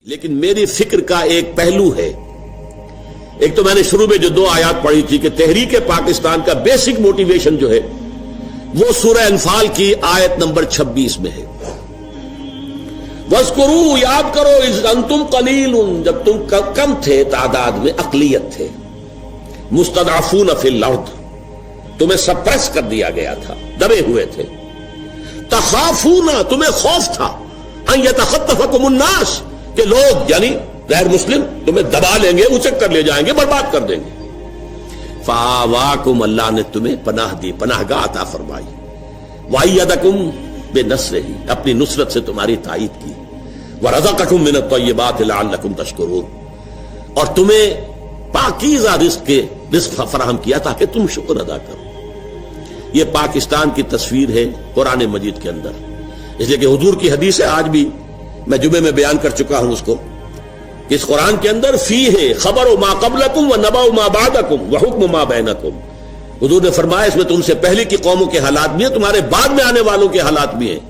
لیکن میری فکر کا ایک پہلو ہے. ایک تو میں نے شروع میں جو 2 آیات پڑھی تھی کہ تحریک پاکستان کا بیسک موٹیویشن جو ہے وہ سورہ انفال کی آیت نمبر 26 میں ہے. وَاذْكُرُوا، یاد کرو، اذ انتم قلیل، جب تم کم تھے تعداد میں، اقلیت تھے، مستضعفون فی الارض، تمہیں سپریس کر دیا گیا تھا، دبے ہوئے تھے. تخافون، تمہیں خوف تھا، ان یتخطفکم الناس، کہ لوگ یعنی غیر مسلم تمہیں دبا لیں گے، اچک کر لے جائیں گے، برباد کر دیں گے. فآواکم، اللہ نے تمہیں پناہ دی، پناہ گاہ عطا فرمائی. وَأَيَّدَكُم بِنَصْرِهِ، اپنی نصرت سے تمہاری تائید کی. وَرَزَقَكُم مِّنَ الطَّيِّبَاتِ لَعَلَّكُمْ تَشْكُرُونَ، اور تمہیں پاکیزہ رزق فراہم کیا تاکہ تم شکر ادا کرو. یہ پاکستان کی تصویر ہے قرآن مجید کے اندر، اس لیے کہ حضور کی حدیث ہے، آج بھی میں جمعے میں بیان کر چکا ہوں اس کو، کہ اس قرآن کے اندر فیہ خبر ما قبلکم و نبأ ما بعدکم و حکم ما بینکم. حضور نے فرمایا اس میں تم سے پہلے کی قوموں کے حالات بھی ہیں، تمہارے بعد میں آنے والوں کے حالات بھی ہیں،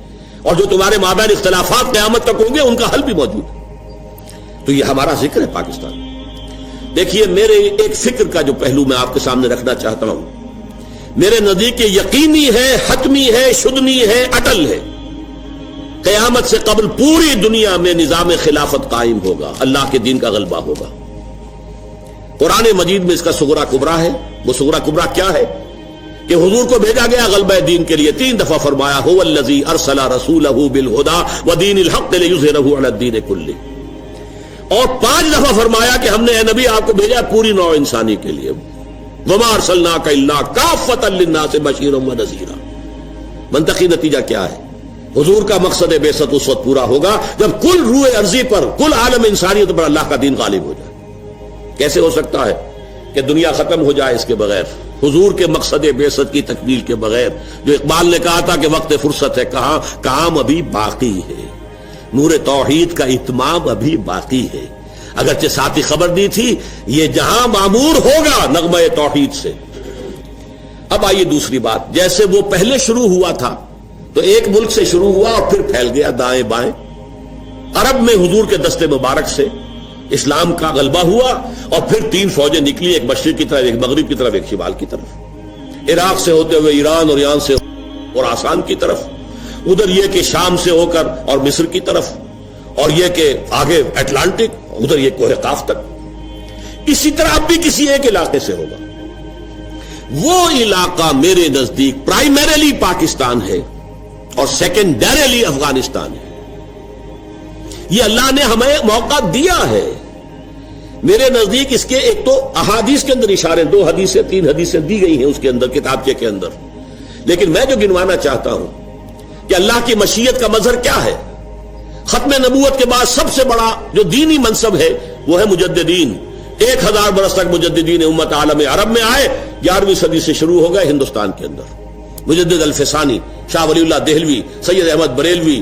اور جو تمہارے مابین اختلافات قیامت تک ہوں گے ان کا حل بھی موجود ہے. تو یہ ہمارا ذکر ہے پاکستان. دیکھیے، میرے ایک فکر کا جو پہلو میں آپ کے سامنے رکھنا چاہتا ہوں، میرے نزدیک یقینی ہے، حتمی ہے، شدنی ہے، اٹل ہے، قیامت سے قبل پوری دنیا میں نظام خلافت قائم ہوگا، اللہ کے دین کا غلبہ ہوگا. قرآن مجید میں اس کا صغرا کبرا ہے. وہ صغرا کبرا کیا ہے؟ کہ حضور کو بھیجا گیا غلبہ دین کے لیے. 3 دفعہ فرمایا هو الذی ارسل رسولہ بالہدی ودین الحق لیظہرہ علی الدین کلہ، اور 5 دفعہ فرمایا کہ ہم نے اے نبی آپ کو بھیجا پوری نوع انسانی کے لیے. وما ارسلناک الا کافۃ للناس بشیرا ونذیرا. منطقی نتیجہ کیا ہے؟ حضور کا مقصد بعثت اس وقت پورا ہوگا جب کل روح ارضی پر، کل عالم انسانیت پر اللہ کا دین غالب ہو جائے. کیسے ہو سکتا ہے کہ دنیا ختم ہو جائے اس کے بغیر، حضور کے مقصد بعثت کی تکمیل کے بغیر؟ جو اقبال نے کہا تھا کہ وقت فرصت ہے، کہاں، کام ابھی باقی ہے، نور توحید کا اتمام ابھی باقی ہے. اگرچہ ساتھ ہی خبر دی تھی یہ جہاں معمور ہوگا نغمہ توحید سے. اب آئیے دوسری بات، جیسے وہ پہلے شروع ہوا تھا تو ایک ملک سے شروع ہوا اور پھر پھیل گیا دائیں بائیں. عرب میں حضور کے دستے مبارک سے اسلام کا غلبہ ہوا، اور پھر 3 فوجیں نکلی، ایک مشرق کی طرف، ایک مغرب کی طرف، ایک شمال کی طرف. عراق سے ہوتے ہوئے ایران، اور ایران سے اور آسان کی طرف، ادھر یہ کہ شام سے ہو کر اور مصر کی طرف، اور یہ کہ آگے اٹلانٹک، ادھر یہ کوہ قاف تک. اسی طرح اب بھی کسی ایک علاقے سے ہوگا. وہ علاقہ میرے نزدیک پرائمریلی پاکستان ہے اور سیکنڈریلی افغانستان ہے. یہ اللہ نے ہمیں موقع دیا ہے. میرے نزدیک اس کے ایک تو احادیث کے اندر اشارے، 2 حدیثیں 3 حدیثیں دی گئی ہیں اس کے اندر، کتابچے کے اندر. لیکن میں جو گنوانا چاہتا ہوں کہ اللہ کی مشیت کا مظہر کیا ہے. ختم نبوت کے بعد سب سے بڑا جو دینی منصب ہے وہ ہے مجددین. 1000 برس تک مجددین امت عالم عرب میں آئے. 11ویں صدی سے شروع ہو گئے ہندوستان کے اندر. مجدد الفسانی، شاہ ولی اللہ دہلوی، سید احمد بریلوی،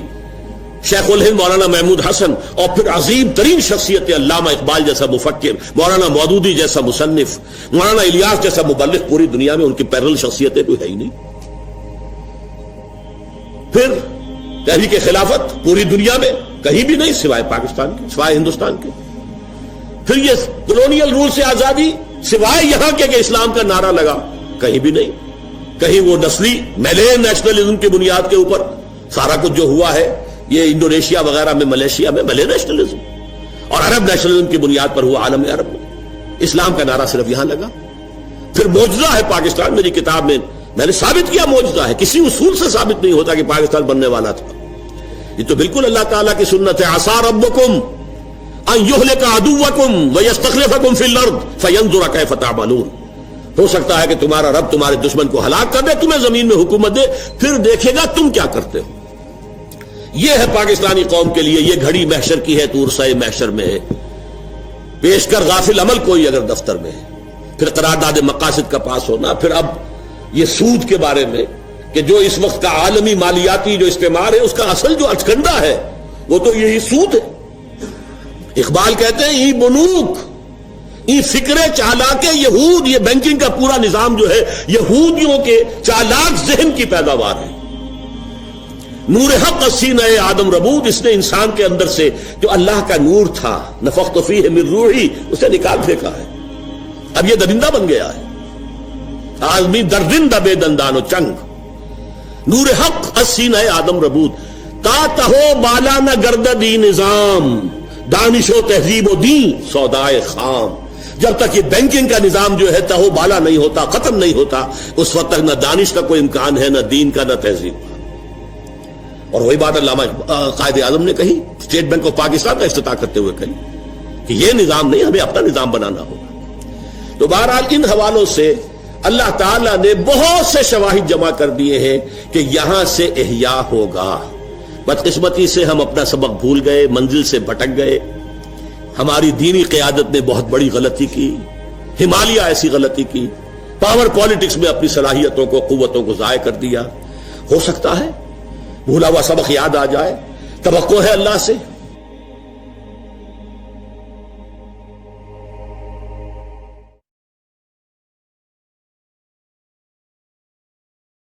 شیخ الہند مولانا محمود حسن، اور پھر عظیم ترین شخصیت علامہ اقبال جیسا مفکر، مولانا مودودی جیسا مصنف، مولانا الیاس جیسا مبلغ. پوری دنیا میں ان کی پیرل شخصیتیں کوئی ہے ہی نہیں. پھر تحریک خلافت پوری دنیا میں کہیں بھی نہیں سوائے پاکستان کے، سوائے ہندوستان کے. پھر یہ کولونیل رول سے آزادی سوائے یہاں کے کہ اسلام کا نعرہ لگا، کہیں بھی نہیں. کہیں وہ نسلی میلین نیشنلزم کی بنیاد کے اوپر سارا کچھ جو ہوا ہے، یہ انڈونیشیا وغیرہ میں، ملیشیا میں ملے نیشنلزم، اور عرب نیشنلزم کی بنیاد پر ہوا عالم عرب میں. اسلام کا نعرہ صرف یہاں لگا. پھر معجزہ ہے پاکستان. میری کتاب میں نے ثابت کیا معجزہ ہے، کسی اصول سے ثابت نہیں ہوتا کہ پاکستان بننے والا تھا. یہ تو بالکل اللہ تعالیٰ کی سنت ہے. عسیٰ ربکم ان یہلک عدوکم ویستخلفکم فی الارض فینظر کیف تعملون. ہو سکتا ہے کہ تمہارا رب تمہارے دشمن کو ہلاک کر دے، تمہیں زمین میں حکومت دے، پھر دیکھے گا تم کیا کرتے ہو. یہ ہے پاکستانی قوم کے لیے. یہ گھڑی محشر کی ہے، تو عرصۂ محشر میں ہے. پیش کر غافل عمل کوئی اگر دفتر میں ہے. پھر قرارداد مقاصد کا پاس ہونا. پھر اب یہ سود کے بارے میں کہ جو اس وقت کا عالمی مالیاتی جو استعمار ہے، اس کا اصل جو اچکنڈا ہے وہ تو یہی سود ہے. اقبال کہتے ہیں ای بنوک، ای فکر چالاک یہود. یہ بینکنگ کا پورا نظام جو ہے یہودیوں کے چالاک ذہن کی پیداوار ہے. نور حق سینہ آدم ربود، اس نے انسان کے اندر سے جو اللہ کا نور تھا، نفخت فیہ من روحی، اسے نکال پھینکا ہے، اب یہ درندہ بن گیا ہے، آدمی درندہ بے دندان و چنگ۔ نور حق سینہ آدم ربود، تا تہو بالا نہ گرددی نظام، دانش و تہذیب و دین سودائے خام۔ جب تک یہ بینکنگ کا نظام جو ہے تہو بالا نہیں ہوتا، ختم نہیں ہوتا، اس وقت تک نہ دانش کا کوئی امکان ہے، نہ دین کا، نہ تہذیب کا۔ اور وہی بات علامہ قائد اعظم نے کہی، اسٹیٹ بینک آف پاکستان کا افتتاح کرتے ہوئے کہی کہ یہ نظام نہیں، ہمیں اپنا نظام بنانا ہوگا۔ تو بہرحال ان حوالوں سے اللہ تعالیٰ نے بہت سے شواہد جمع کر دیے ہیں کہ یہاں سے احیاء ہوگا۔ بدقسمتی سے ہم اپنا سبق بھول گئے، منزل سے بھٹک گئے، ہماری دینی قیادت نے بہت بڑی غلطی کی، ہمالیہ ایسی غلطی کی، پاور پالیٹکس میں اپنی صلاحیتوں کو، قوتوں کو ضائع کر دیا۔ ہو سکتا ہے بھولا ہوا سبق یاد آ جائے، توقع ہے اللہ سے